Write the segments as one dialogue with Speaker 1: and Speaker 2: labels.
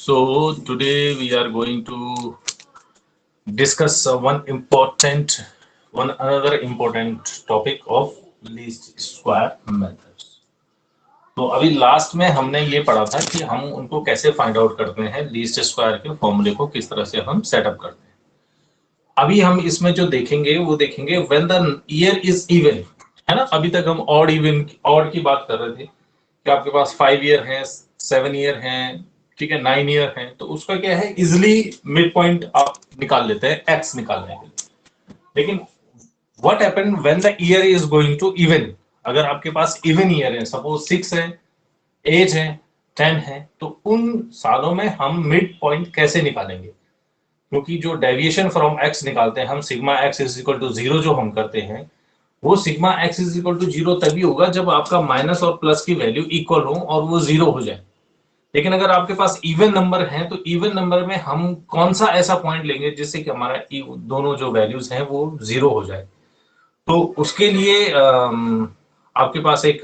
Speaker 1: So today we are going to discuss one another important topic of least square methods. तो अभी last में हमने ये पढ़ा था कि हम उनको कैसे फाइंड आउट करते हैं, लीस्ट स्क्वायर के फॉर्मूले को किस तरह से हम सेटअप करते हैं। अभी हम इसमें जो देखेंगे वो देखेंगे when the year is even, है ना। अभी तक हम ऑड की बात कर रहे थे कि आपके पास 5 ईयर है, 7 ईयर है, ठीक है, 9 ईयर है, तो उसका क्या है, इजिली मिड पॉइंट आप निकाल लेते हैं एक्स निकालने के लिए। लेकिन what happen when the year is going to even, अगर आपके पास इवन ईयर है, सपोज 6 है, 8 है, 10 है, तो उन सालों में हम मिड पॉइंट कैसे निकालेंगे? क्योंकि जो डेविएशन फ्रॉम एक्स निकालते हैं हम, sigma x is equal to 0 जो हम करते हैं, वो sigma x is equal to 0 तभी होगा जब आपका माइनस और प्लस की वैल्यू इक्वल हो और वो 0 हो जाए। लेकिन अगर आपके पास इवन नंबर है तो इवन नंबर में हम कौन सा ऐसा पॉइंट लेंगे जिससे कि हमारा दोनों जो वैल्यूज हैं वो 0 हो जाए? तो उसके लिए आपके पास एक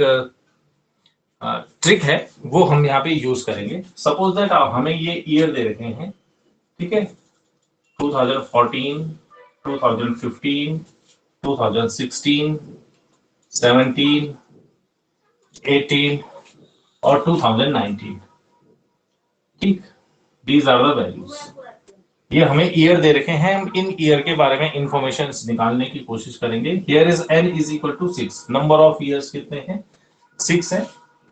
Speaker 1: ट्रिक है, वो हम यहाँ पे यूज करेंगे। सपोज दैट हमें ये ईयर दे रखे हैं, ठीक है, 2014, 2015, 2016, 17, 18 और 2019, ठीक। These are the values. ये हमें ईयर दे रखे हैं, हम इन ईयर के बारे में इंफॉर्मेशन निकालने की कोशिश करेंगे। Here is n is equal to 6, number of years कितने हैं, 6 है।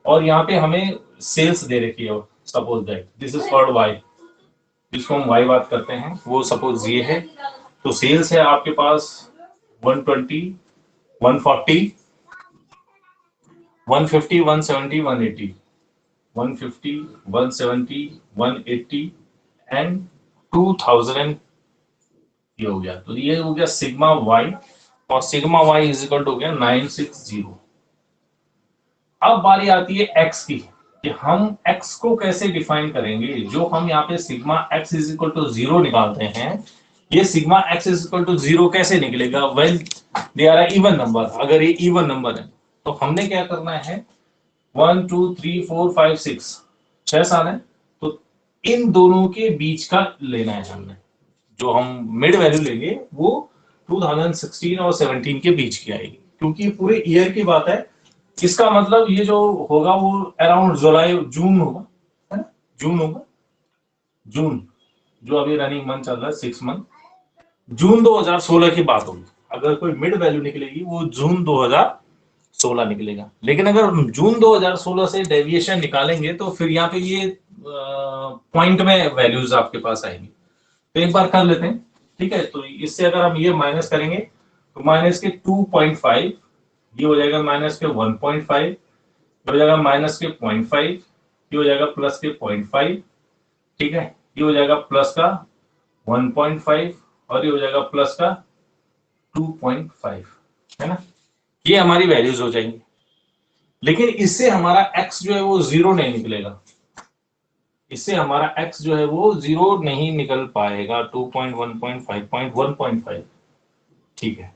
Speaker 1: और यहाँ पे हमें सेल्स दे रखी है, suppose that this is called y, जिसको हम y बात करते हैं, वो सपोज ये है। तो सेल्स है आपके पास 120, 140, 150, 170, 180, 150, 170, 180 एंड 2000, ये हो गया। तो ये हो गया सिग्मा y, और sigma y is equal to हो गया 960। अब बारी आती है x की, कि हम x को कैसे डिफाइन करेंगे। जो हम यहाँ पे sigma x is equal to 0 निकालते हैं, ये sigma x is equal to 0 कैसे निकलेगा? Well they are even number. अगर ये इवन नंबर है तो हमने क्या करना है, 1 2 3 4 5 6, 6 साल है, तो इन दोनों के बीच का लेना है हमने। जो हम मिड वैल्यू लेंगे वो 2016 और 17 के बीच की आएगी, क्योंकि पूरे ईयर की बात है। इसका मतलब ये जो होगा वो अराउंड जुलाई जून होगा, है ना, जून होगा। जून जो अभी रनिंग मंथ चल रहा है, 6 मंथ, जून 2016 की बात होगी। अगर कोई मिड वैल्यू निकलेगी वो जून 2016 निकलेगा। लेकिन अगर जून 2016 से डेविएशन निकालेंगे तो फिर यहाँ पे ये पॉइंट में वैल्यूज आपके पास आएंगी। तो एक बार कर लेते हैं, ठीक है। तो इससे अगर हम ये माइनस करेंगे तो माइनस के 2.5, ये हो जाएगा माइनस के 1.5, ये हो जाएगा माइनस के 0.5, ये हो जाएगा प्लस के 0.5, ठीक है, ये हो जाएगा प्लस का 1.5 और ये हो जाएगा प्लस का 2.5, है ना। ये हमारी वैल्यूज हो जाएंगी। लेकिन इससे हमारा x जो है वो 0 नहीं निकलेगा, इससे हमारा x जो है वो 0 नहीं निकल पाएगा। 2.1.5.1.5, ठीक है।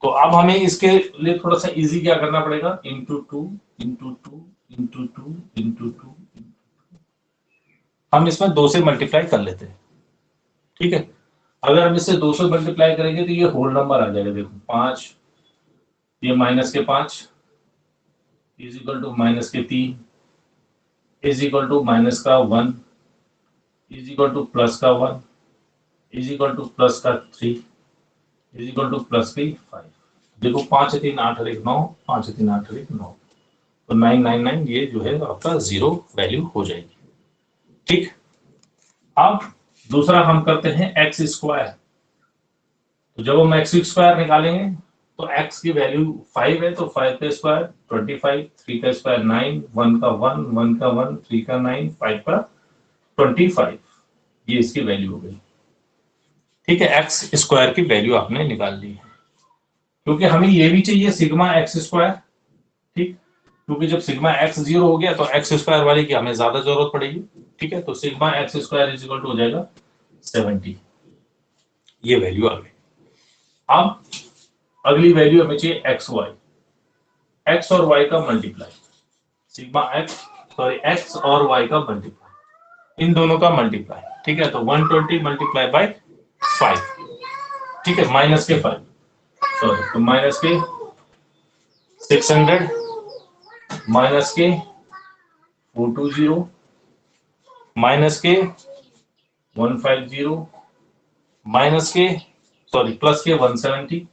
Speaker 1: तो अब हमें इसके लिए थोड़ा सा इजी क्या करना पड़ेगा, into two, into two, into two, into two. हम इसमें 2 से मल्टीप्लाई कर लेते हैं, ठीक है। अगर हम इससे 2 से मल्टीप्लाई करेंगे तो ये होल नंबर आ जाएगा, देखो 5, ये माइनस के 5 इज इक्वल टू माइनस के 3 इज इक्वल टू माइनस का 1 इज इक्वल टू प्लस का 1 इज इक्वल टू प्लस का 3 इज इक्वल टू प्लस के 5। देखो 5 3 8 और 1 9, 5 3 8 और 1 9, तो 999 ये जो है आपका 0 वैल्यू हो जाएगी, ठीक। अब दूसरा हम करते हैं एक्स स्क्वायर। तो जब हम एक्स स्क्वायर निकालेंगे तो एक्स की वैल्यू 5 है, तो 5 का स्क्वायर 25, 3 का स्क्वायर 9, 1 का 1, 1 का 1, 3 का 9, 5 का 25, ये इसकी वैल्यू हो गई, ठीक है। एक्स स्क्वायर की वैल्यू आपने निकाल ली है, क्योंकि हमें ये भी चाहिए सिग्मा एक्स स्क्वायर, ठीक। क्योंकि जब सिग्मा एक्स 0 हो गया तो एक्स स्क्वायर वाले की हमें ज्यादा जरूरत पड़ेगी, ठीक है। तो sigma x square is equal to हो जाएगा 70, ये वैल्यू आ गई। अब अगली वैल्यू हमें चाहिए एक्स वाई, एक्स और वाई का multiply, sigma x, sorry x और वाई का मल्टीप्लाई। इन दोनों का मल्टीप्लाई, ठीक है। तो 120 मल्टीप्लाई बाय 5, ठीक है, माइनस के 5, सॉरी, तो माइनस के 600, माइनस के 420, माइनस के 150, माइनस के, सॉरी, प्लस के 170।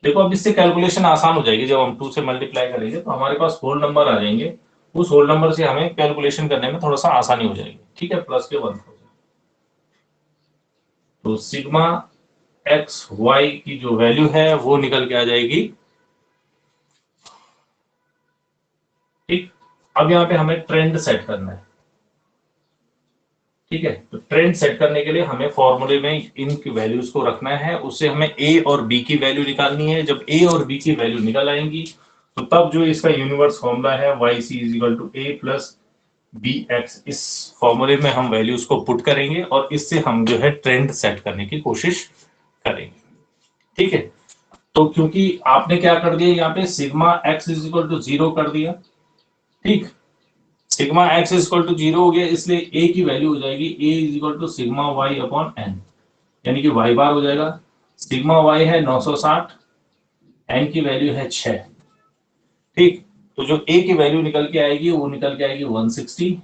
Speaker 1: देखो अब इससे कैलकुलेशन आसान हो जाएगी, जब हम 2 से मल्टीप्लाई करेंगे तो हमारे पास होल नंबर आ जाएंगे, उस होल नंबर से हमें कैलकुलेशन करने में थोड़ा सा आसानी हो जाएगी, ठीक है। प्लस के 1000, तो सिग्मा एक्स वाई की जो वैल्यू है वो निकल के आ जाएगी, ठीक। अब यहाँ पे हमें ट्रेंड सेट करना है, ठीक है। तो ट्रेंड सेट करने के लिए हमें फॉर्मूले में इन वैल्यूज को रखना है, उससे हमें ए और बी की वैल्यू निकालनी है। जब ए और बी की वैल्यू निकल आएंगी तो तब जो इसका यूनिवर्स फॉर्मूला है y c is equal to a plus b x, इस फॉर्मूले में हम वैल्यूज को पुट करेंगे और इससे हम जो है ट्रेंड सेट करने की कोशिश करेंगे, ठीक है। तो क्योंकि आपने क्या कर दिया यहाँ पे, sigma x is equal to 0 कर दिया, ठीक। Sigma x is equal to 0 हो गया, इसलिए ए की वैल्यू हो जाएगी a is equal to sigma y upon n, यानी कि वाई बार हो जाएगा। सिग्मा वाई है 960, एन की वैल्यू है 6, ठीक। तो जो ए की वैल्यू निकल के आएगी वो निकल के आएगी 160।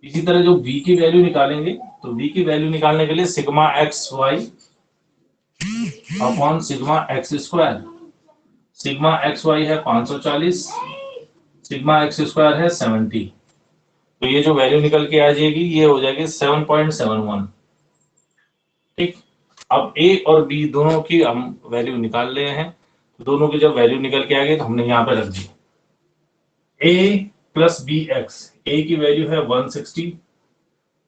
Speaker 1: इसी तरह जो बी की वैल्यू निकालेंगे, तो बी की वैल्यू निकालने के लिए sigma x y upon sigma x square, sigma x y है 540, सिग्मा एक्स स्क्वायर है 70। तो ये जो वैल्यू निकल के आ जाएगी ये हो जाएगी 7.71, ठीक। अब ए और बी दोनों की हम वैल्यू निकाल रहे हैं, तो दोनों की जब वैल्यू निकल के आ गई तो हमने यहाँ पे रख दी ए प्लस बी एक्स, ए की वैल्यू है 160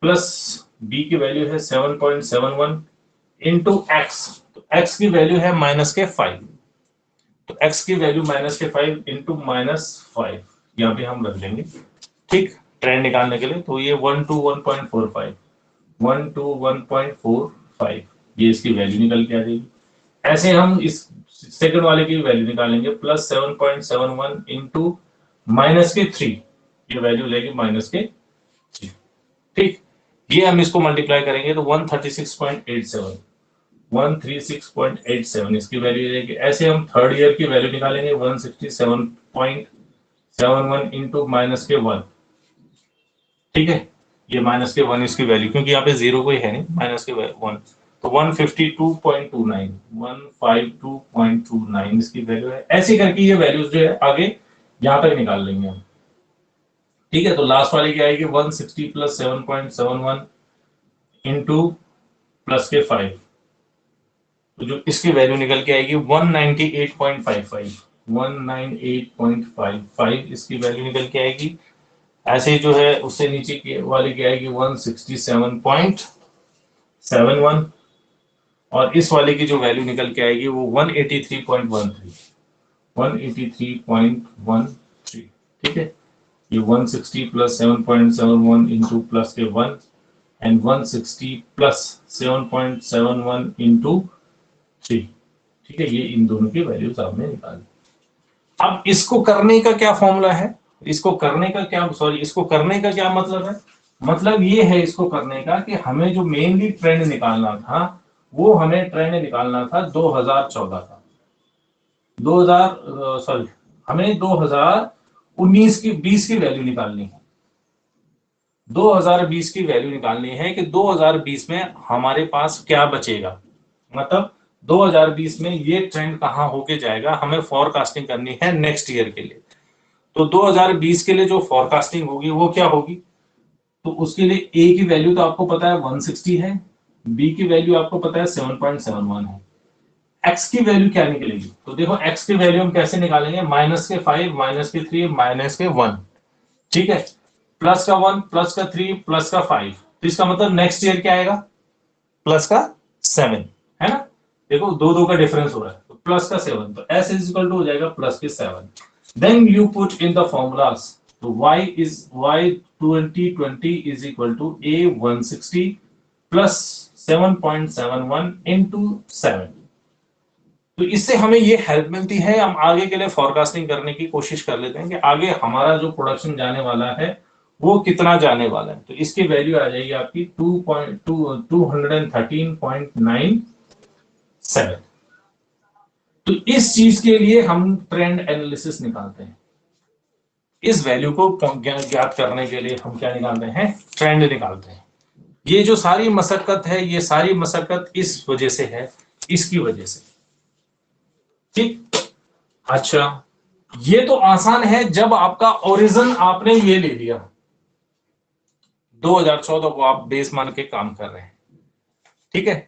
Speaker 1: प्लस बी की वैल्यू है 7.71 इंटू एक्स, तो एक्स की वैल्यू है -5, तो एक्स की वैल्यू -5 इंटू -5 यहाँ पे हम रख देंगे, ठीक। ट्रेंड निकालने के लिए तो ये 1 to 1.45, 1 to 1.45, ये इसकी वैल्यू निकल के आ जाएगी। ऐसे हम इस सेकंड वाले की वैल्यू निकालेंगे, प्लस 7.71 इंटू -3, ये वैल्यू लेगी -3, ठीक। ये हम इसको मल्टीप्लाई करेंगे तो 136.87, 136.87 इसकी वैल्यू रहेगी। ऐसे हम थर्ड ईयर की वैल्यू निकालेंगे, 167.71 इंटू -1, ठीक है। ये -1 इसकी वैल्यू, क्योंकि यहाँ पे 0 कोई है नहीं, -1, तो 152.29, 152.29 इसकी वैल्यू है। ऐसे करके ये वैल्यूज जो है आगे यहाँ तक निकाल लेंगे हम, ठीक है। तो लास्ट वाली क्या आएगी, 160 प्लस 7.71 इंटू प्लस के 5, तो जो इसकी वैल्यू निकल के आएगी 198.55, 198.55 इसकी वैल्यू निकल के आएगी। ऐसे ही जो है उससे नीचे की वाली की आएगी 167.71, और इस वाले की जो वैल्यू निकल के आएगी वो 183.13, 183.13, ठीक है। ये 160 प्लस 7.71 इंटू प्लस के 1 एंड 160 प्लस 7.71 इंटू 3, ठीक है। ये इन दोनों की वैल्यूज आपने निकाली। अब इसको करने का क्या फॉर्मूला है, इसको करने का क्या, सॉरी, इसको करने का क्या मतलब है, मतलब ये है इसको करने का कि हमें जो मेनली ट्रेंड निकालना था वो हमें ट्रेंड निकालना था 2014 का, 2000, सॉरी, हमें 2019 की 20 की वैल्यू निकालनी है, 2020 की वैल्यू निकालनी है कि 2020 में हमारे पास क्या बचेगा, मतलब 2020 में ये ट्रेंड कहां होके जाएगा, हमें फोरकास्टिंग करनी है नेक्स्ट ईयर के लिए। तो 2020 के लिए जो फोरकास्टिंग होगी वो क्या होगी, तो उसके लिए ए की वैल्यू तो आपको पता है 160 है, बी की वैल्यू आपको पता है 7.71 है, एक्स की वैल्यू क्या निकलेगी, तो देखो एक्स की वैल्यू हम कैसे निकालेंगे, -5, -3, -1, ठीक है, प्लस का 1, प्लस का 3, प्लस का 5, तो इसका मतलब नेक्स्ट ईयर क्या आएगा, प्लस का 7, है ना। देखो दो दो का डिफरेंस हो रहा है, तो प्लस का 7, तो एस इज इक्वल टू हो जाएगा प्लस के 7। Then you put in the formulas, तो y 2020 is equal to a 160 plus 7.71 into 7। तो इससे हमें ये हेल्प मिलती है, हम आगे के लिए फोरकास्टिंग करने की कोशिश कर लेते हैं कि आगे हमारा जो प्रोडक्शन जाने वाला है वो कितना जाने वाला है, तो इसकी वैल्यू आ जाएगी आपकी 213.97। तो इस चीज के लिए हम ट्रेंड एनालिसिस निकालते हैं। इस वैल्यू को ज्ञात करने के लिए हम क्या निकालते हैं, ट्रेंड निकालते हैं। ये जो सारी मशक्कत है, ये सारी मशक्कत इस वजह से है, इसकी वजह से। ठीक, अच्छा, ये तो आसान है जब आपका ओरिजिन आपने ये ले लिया, 2014 को आप बेस मान के काम कर रहे हैं। ठीक है,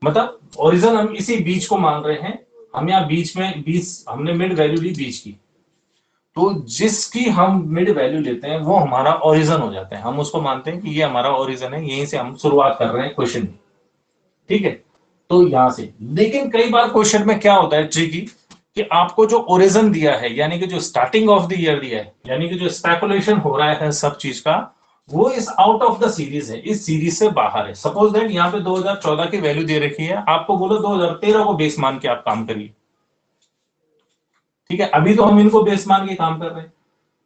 Speaker 1: मतलब ओरिजिन हम इसी बीच को मान रहे हैं, हम यहाँ बीच में 20 हमने मिड वैल्यू ली बीच की, तो जिसकी हम मिड वैल्यू लेते हैं वो हमारा ओरिजिन हो जाता है। हम उसको मानते हैं कि ये हमारा ओरिजिन है, यहीं से हम शुरुआत कर रहे हैं क्वेश्चन की। ठीक है, तो यहां से, लेकिन कई बार क्वेश्चन में क्या होता है ट्रिकी, कि आपको जो ओरिजिन दिया है, यानी कि जो स्टार्टिंग ऑफ द ईयर दिया है, यानी कि जो स्पेकुलेशन हो रहा है सब चीज का, वो इस आउट ऑफ द सीरीज है, इस सीरीज से बाहर है। सपोज दैट यहाँ पे 2014 की वैल्यू दे रखी है, आपको बोलो 2013 को बेस मान के आप काम करिए। ठीक है, अभी तो हम इनको बेस मान के काम कर रहे हैं,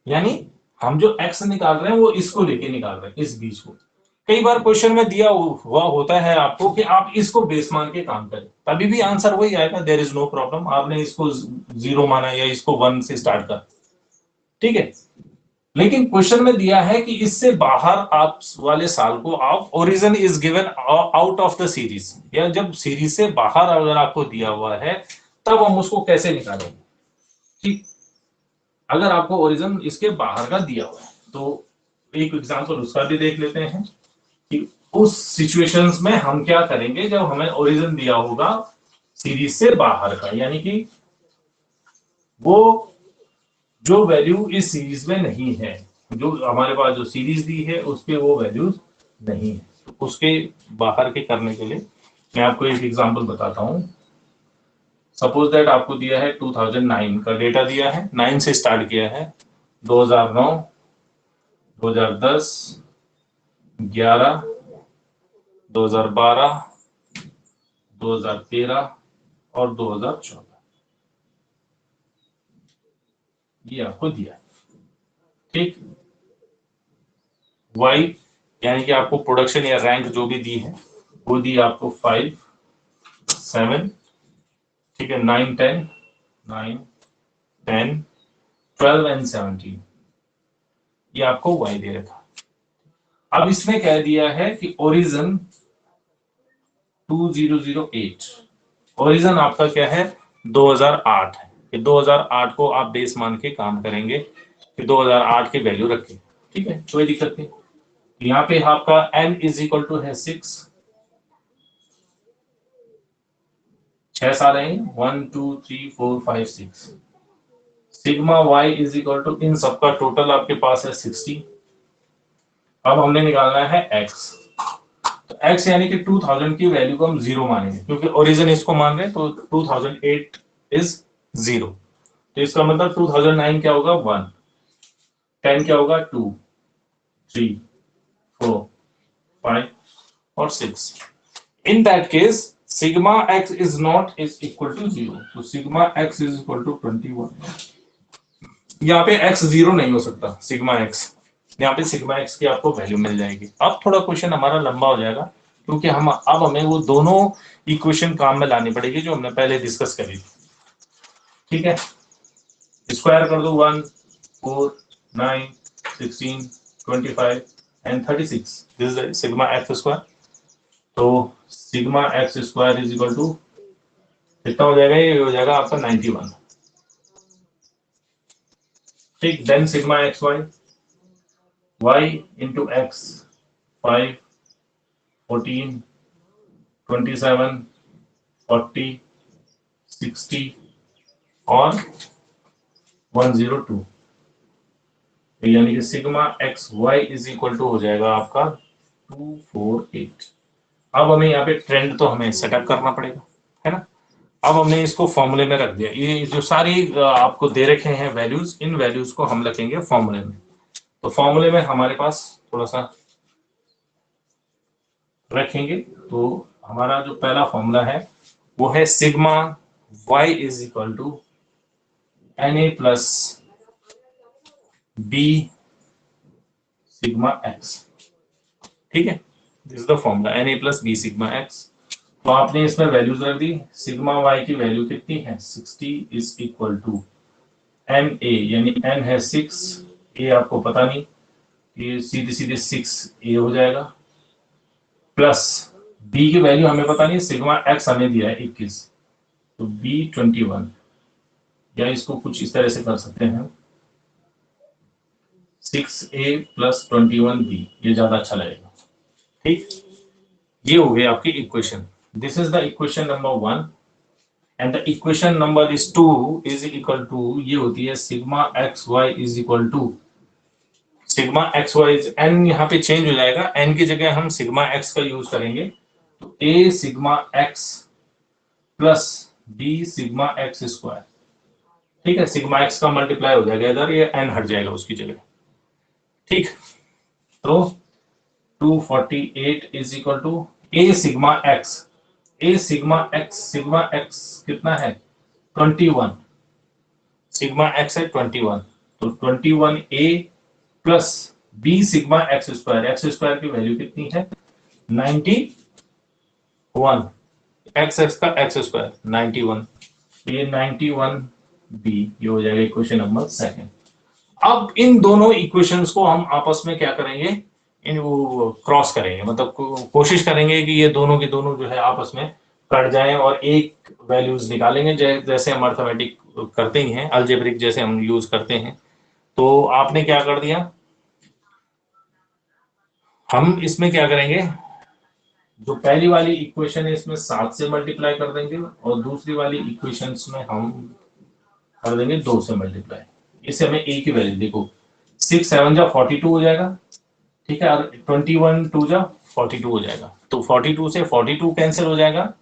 Speaker 1: यानी हम जो एक्स निकाल रहे हैं वो इसको लेके निकाल रहे हैं, इस बीच को। कई बार क्वेश्चन में दिया हुआ होता है आपको कि आप इसको बेस मान के काम करें, तभी भी आंसर वही आएगा, देयर इज नो प्रॉब्लम। आपने इसको 0 माना या इसको 1 से स्टार्ट कर, ठीक है। लेकिन क्वेश्चन में दिया है कि इससे बाहर आप वाले साल को आप origin is given out of the series, या जब सीरीज से बाहर अगर आपको दिया हुआ है तब हम उसको कैसे निकालेंगे। ठीक, अगर आपको ओरिजिन इसके बाहर का दिया हुआ है तो एक एग्जांपल उसका भी देख लेते हैं कि उस सिचुएशंस में हम क्या करेंगे जब हमें ओरिजिन दिया होगा सीरीज से बाहर का, यानी कि वो जो वैल्यू इस सीरीज में नहीं है, जो हमारे पास जो सीरीज दी है उसके वो वैल्यूज नहीं है, तो उसके बाहर के करने के लिए मैं आपको एक एग्जांपल बताता हूं। सपोज दैट आपको दिया है 2009 का डेटा दिया है, 9 से स्टार्ट किया है, 2009, 2010, 11, 2012, 2013 और 2014, ये आपको दिया है। ठीक, वाई यानी कि आपको प्रोडक्शन या रैंक जो भी दी है वो दी आपको 5, 7, ठीक है, 9, 10, 9, 10, 12 एंड 17, ये आपको वाई दे रखा। अब इसमें कह दिया है कि ओरिजिन 2008, ओरिजिन आपका क्या है, 2008 है, कि 2008 को आप बेस मान के काम करेंगे, कि 2008 की वैल्यू रखें। ठीक है, कोई दिक्कत नहीं। यहाँ पे आपका n इज इक्वल टू है 6, 6 साल है, 1 2 3 4 5 6। Sigma y is equal to, इन सबका टोटल आपके पास है 60। अब हमने निकालना है x, तो x यानी कि 2000 की वैल्यू को हम 0 मानेंगे, क्योंकि ओरिजिन इसको मान रहे हैं, तो 2008 इज 0, तो इसका मतलब 2009 क्या होगा 1, 10 क्या होगा 2, 3, 4, 5 और 6। In that case, sigma x is not is equal to 0. So sigma x is equal to 21. यहाँ पे x 0 नहीं हो सकता, sigma x, यहाँ पे sigma x की आपको वैल्यू मिल जाएगी। अब थोड़ा क्वेश्चन हमारा लंबा हो जाएगा, क्योंकि हम अब हमें वो दोनों इक्वेशन काम में लानी पड़ेगी जो हमने पहले डिस्कस करी थी। ठीक है, स्क्वायर कर दो 1, 4, 9, 16, 25 and 36, this is sigma x square. तो sigma x square is equal to कितना हो जाएगा, ये हो जाएगा आपका 91। ठीक, then sigma x y, y into x 5, 14, 27, 40, 60 और 102, यानी कि sigma x y is equal to हो जाएगा आपका 248। अब हमें यहाँ पे ट्रेंड तो हमें सेटअप करना पड़ेगा, है ना। अब हमने इसको फॉर्मूले में रख दिया, ये जो सारी आपको दे रखे हैं वैल्यूज, इन वैल्यूज को हम रखेंगे फॉर्मूले में। तो फॉर्मूले में हमारे पास थोड़ा सा रखेंगे, तो हमारा जो पहला फॉर्मूला है वो है sigma y is equal to n a plus b sigma x, ठीक है, this is the formula n a plus b sigma x. तो आपने इसमें वैल्यूज रख दी, सिग्मा वाई की वैल्यू कितनी है 60 is equal to m a, यानी एन है 6, ए आपको पता नहीं, ये सीधे सीधे 6 ए हो जाएगा, प्लस बी की वैल्यू हमें पता नहीं, सिग्मा एक्स हमें दिया है 21, तो बी 21, या इसको कुछ इस तरह से कर सकते हैं 6a प्लस 21b, ये ज्यादा अच्छा लगेगा, ठीक। ये हो गई आपकी equation, this is the equation number 1 and the equation number is 2 is equal to, ये होती है sigma x y is equal to sigma x y, n यहाँ पे चेंज हो जाएगा, एन की जगह हम सिग्मा एक्स का यूज करेंगे, तो a sigma x plus b sigma x square, ठीक है, सिग्मा एक्स का मल्टीप्लाई हो जाएगा इधर, ये एन हट जाएगा उसकी जगह, ठीक। तो 248 is equal to a sigma x, sigma x कितना है 21, सिग्मा एक्स है 21, तो 21 a plus b sigma x square की वैल्यू कितनी है 91, एक्स का एक्स स्क्वायर 91, तो ये 91 बी, ये हो जाएगा इक्वेशन नंबर 2। अब इन दोनों इक्वेशंस को हम आपस में क्या करेंगे, इन वो क्रॉस करेंगे, मतलब कोशिश करेंगे कि ये दोनों के दोनों जो है आपस में कट जाएं और एक वैल्यूज निकालेंगे, जैसे हम अर्थमेटिक करते ही हैं, अलजेब्रिक जैसे हम यूज करते हैं। तो आपने क्या कर दिया, हम इसमें क्या करेंगे, जो पहली वाली इक्वेशन है इसमें 7 से मल्टीप्लाई कर देंगे और दूसरी वाली इक्वेशंस में हम कर देंगे 2 से मल्टीप्लाई, इससे हमें ए की वैल्यू देखो 6 7 जा 42 हो जाएगा, ठीक है, और 21 2 जा 42 हो जाएगा, तो 42 से 42 कैंसिल हो जाएगा,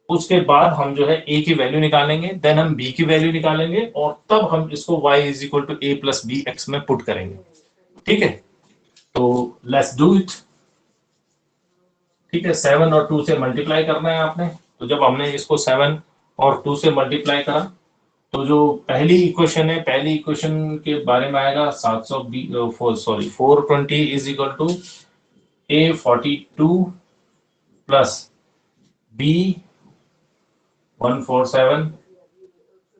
Speaker 1: उसके बाद हम जो है ए की वैल्यू निकालेंगे, देन हम बी की वैल्यू निकालेंगे और तब हम इसको y is equal to a plus b x में पुट करेंगे, ठीक है। तो लेट्स डू इट, ठीक है, 7 और 2 से मल्टीप्लाई करना है आपने, तो जब हमने इसको 7 और 2 से मल्टीप्लाई करा, तो जो पहली इक्वेशन है, पहली इक्वेशन के बारे में आएगा 420 is equal to a 42 plus b 147,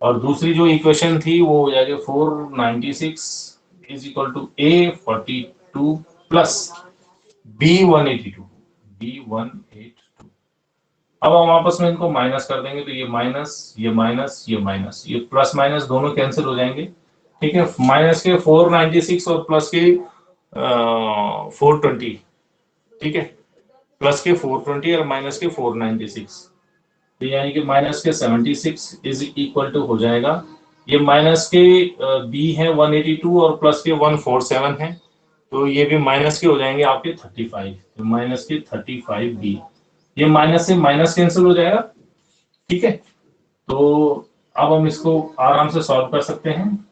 Speaker 1: और दूसरी जो इक्वेशन थी वो हो जाएगी 496 is equal to a 42 plus b 182, अब हम आपस में इनको माइनस कर देंगे, तो ये माइनस, ये माइनस, ये माइनस, ये प्लस माइनस दोनों कैंसिल हो जाएंगे, ठीक है, माइनस के 496 और प्लस के 420, ठीक है, प्लस के 420 और माइनस के 496, तो यानी कि माइनस के 76 इज इक्वल टू हो जाएगा, ये माइनस के बी है 182 और प्लस के 147 है, तो ये भी माइनस के हो जाएंगे आपके 35, तो माइनस के 35 बी, ये माइनस से माइनस कैंसिल हो जाएगा, ठीक है। तो अब हम इसको आराम से सॉल्व कर सकते हैं,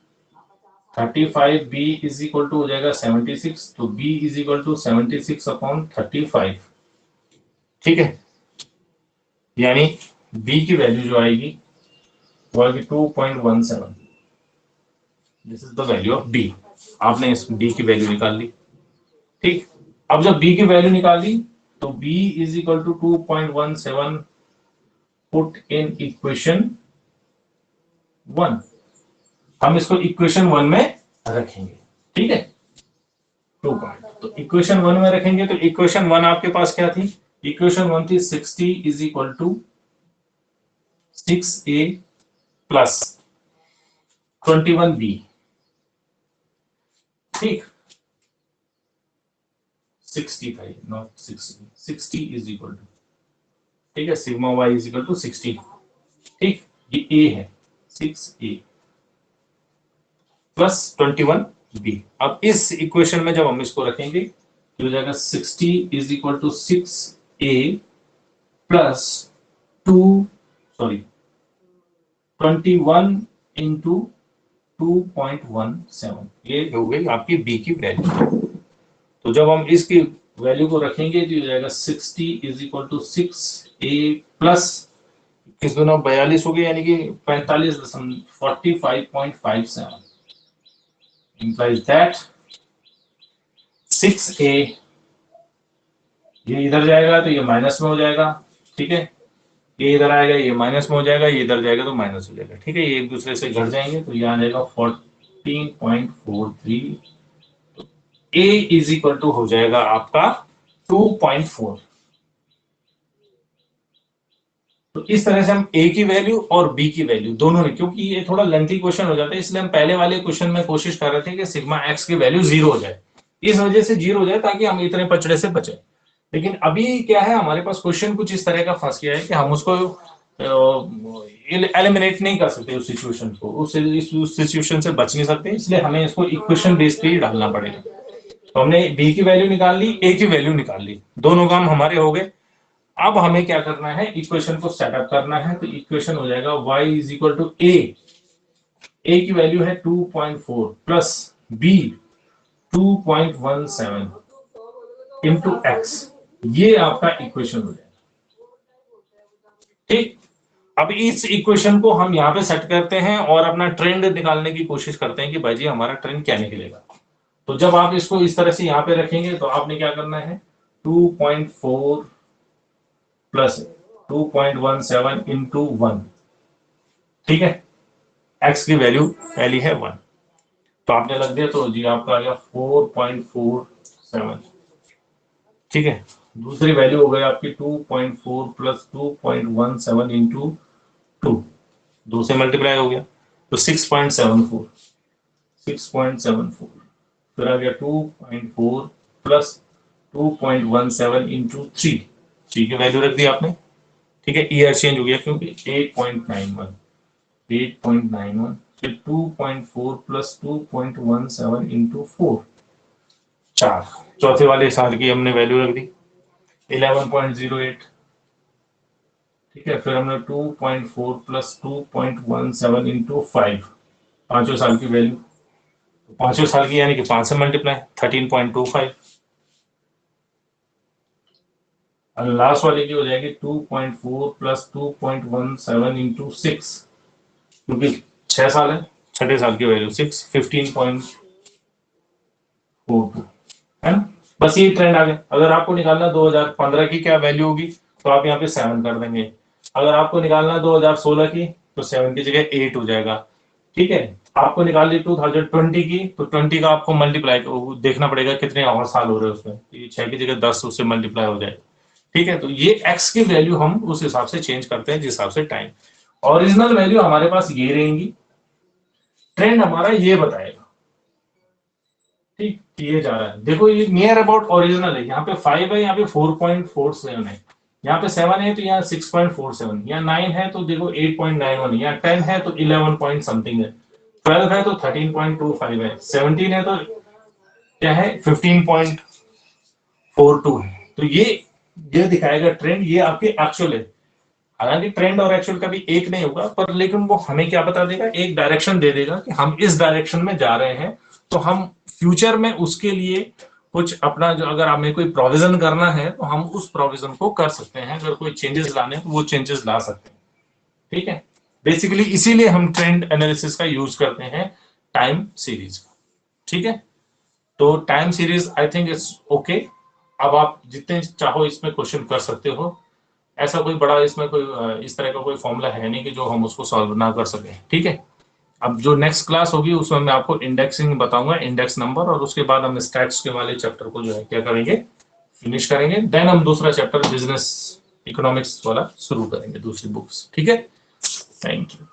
Speaker 1: 35 बी इज इक्वल टू हो जाएगा 76, तो b is equal to 76 upon 35, ठीक है, यानी बी की वैल्यू जो आएगी वो आएगी 2.17, this is the value of b, आपने इस बी की वैल्यू निकाल ली, ठीक। अब जब बी की वैल्यू निकाली तो b is equal to 2.17 put in equation 1, हम इसको इक्वेशन 1 में रखेंगे, ठीक है, 2 पॉइंट, तो इक्वेशन 1 में रखेंगे, तो इक्वेशन 1 आपके पास क्या थी, इक्वेशन 1 थी 60 is equal to 6a plus 21b, ठीक, 60 था, नॉट 60, 60 इज इक्वल टू, ठीक है, sigma y is equal to 60, ठीक, ये a है 6a प्लस 21b। अब इस इक्वेशन में जब हम इसको रखेंगे तो हो जाएगा 60 is equal to 6a plus 21 into 2.17, ये हो गई आपकी b की वैल्यू। तो जब हम इसकी वैल्यू को रखेंगे तो हो जाएगा 60 is equal to 6a plus किस दोनों 42 हो गए, यानी कि 45.57 implies that 6a, ये इधर जाएगा तो ये माइनस में हो जाएगा, ठीक है, ये इधर आएगा ये माइनस में हो जाएगा, ये इधर जाएगा तो माइनस हो जाएगा, ठीक है, ये एक दूसरे से घट जाएंगे तो ये आ जाएगा 14.43, a इज इक्वल टू हो जाएगा आपका 2.4। तो इस तरह से हम a की वैल्यू और b की वैल्यू दोनों में, क्योंकि ये थोड़ा लेंथी क्वेश्चन हो जाता है इसलिए हम पहले वाले क्वेश्चन में कोशिश कर रहे थे कि सिग्मा x की वैल्यू 0 हो जाए, इस वजह से 0 हो जाए ताकि हम इतने पचड़े से बचे। लेकिन अभी क्या है, हमारे पास क्वेश्चन कुछ इस तरह का फंस गया है कि हम उसको एलिमिनेट नहीं कर सकते, उस सिचुएशन को, उस सिचुएशन से बच नहीं सकते, इसलिए हमें इसको इक्वेशन बेस पे ही डालना पड़ेगा। तो हमने b की वैल्यू निकाल ली, a की वैल्यू निकाल ली, दोनों काम हमारे हो गए। अब हमें क्या करना है, इक्वेशन को सेटअप करना है। तो इक्वेशन हो जाएगा y is equal to a की वैल्यू है 2.4 प्लस b 2.17 इंटू x, ये आपका इक्वेशन हो जाएगा, ठीक। अब इस इक्वेशन को हम यहाँ पे सेट करते हैं और अपना ट्रेंड निकालने की कोशिश करते हैं कि भाई जी हमारा ट्रेंड क्या निकलेगा। तो जब आप इसको इस तरह से यहाँ पे रखेंगे तो आपने क्या करना है, 2.4 प्लस 2.17 इंटू 1, ठीक है, x की वैल्यू पहली है 1, तो आपने लग दिया तो जी आपका आ गया 4.47, ठीक है। दूसरी वैल्यू हो गई आपकी 2.4 प्लस 2.17 इंटू 2, 2 से मल्टीप्लाई हो गया तो 6.74, 6.74, फिर आ गया 2.4 प्लस 2.17 इंटू 3, की वैल्यू रख दी आपने, ठीक है, ईयर चेंज हो गया क्योंकि 8.91, 8.91, फिर 2.4 प्लस 2.17 इंटू 4, 4, चौथे वाले साल की हमने वैल्यू रख दी 11.08, ठीक है, फिर हमने 2.4 प्लस 2.17 इंटू 5, पांचों साल की वैल्यू, पांचों साल की यानी कि 5 से मल्टीप्लाई 13.25, और लास्ट वाले की हो जाएगी 2.4 प्लस 2.17 इंटू 6, क्योंकि 6 साल है, छठे साल की वैल्यू 6, 15.42 है ना। बस ये ट्रेंड आ गया। अगर आपको निकालना 2015 की क्या वैल्यू होगी तो आप यहाँ पे 7 कर देंगे, अगर आपको निकालना 2016 की तो 7 की जगह 8 हो जाएगा, ठीक है। आपको निकालनी 2020 की तो 20 का आपको मल्टीप्लाई देखना पड़ेगा कितने और साल हो रहे हैं उसमें, तो ये 6 की जगह 10 उससे मल्टीप्लाई हो जाएगा, ठीक है। तो ये x की वैल्यू हम उस हिसाब से चेंज करते हैं जिस हिसाब से टाइम, ओरिजिनल वैल्यू हमारे पास ये रहेंगी, ट्रेंड हमारा ये बताएगा, ठीक, ये जा रहा है, देखो ये नियर अबाउट ओरिजिनल है, यहाँ पे 5 है, यहाँ पे 4.47 है, यहाँ पे 7 है तो यहाँ 6.47, यहाँ 9 है तो देखो 8.91, यहाँ 10 है तो 11 पॉइंट समथिंग है, 12 है तो 13.25 है, 17 है तो क्या है 15.42 है। तो ये दिखाएगा ट्रेंड, ये आपके एक्चुअल है। हालांकि ट्रेंड और एक्चुअल कभी एक नहीं होगा, पर लेकिन वो हमें क्या बता देगा, एक डायरेक्शन दे देगा कि हम इस डायरेक्शन में जा रहे हैं, तो हम फ्यूचर में उसके लिए कुछ अपना जो, अगर हमें कोई प्रोविजन करना है तो हम उस प्रोविजन को कर सकते हैं, अगर कोई चेंजेस लाने तो वो चेंजेस ला सकते हैं, ठीक है। बेसिकली इसीलिए हम ट्रेंड एनालिसिस का यूज करते हैं टाइम सीरीज का, ठीक है। तो time series I think it's okay. अब आप जितने चाहो इसमें क्वेश्चन कर सकते हो, ऐसा कोई बड़ा इसमें कोई इस तरह का कोई फॉर्मूला है नहीं कि जो हम उसको सॉल्व ना कर सकें, ठीक है। अब जो नेक्स्ट क्लास होगी उसमें मैं आपको इंडेक्सिंग बताऊंगा, इंडेक्स नंबर, और उसके बाद हम स्टैट्स के वाले चैप्टर को जो है क्या करेंगे, फिनिश करेंगे, देन हम दूसरा चैप्टर बिजनेस इकोनॉमिक्स वाला शुरू करेंगे, दूसरी बुक्स, ठीक है। Thank you.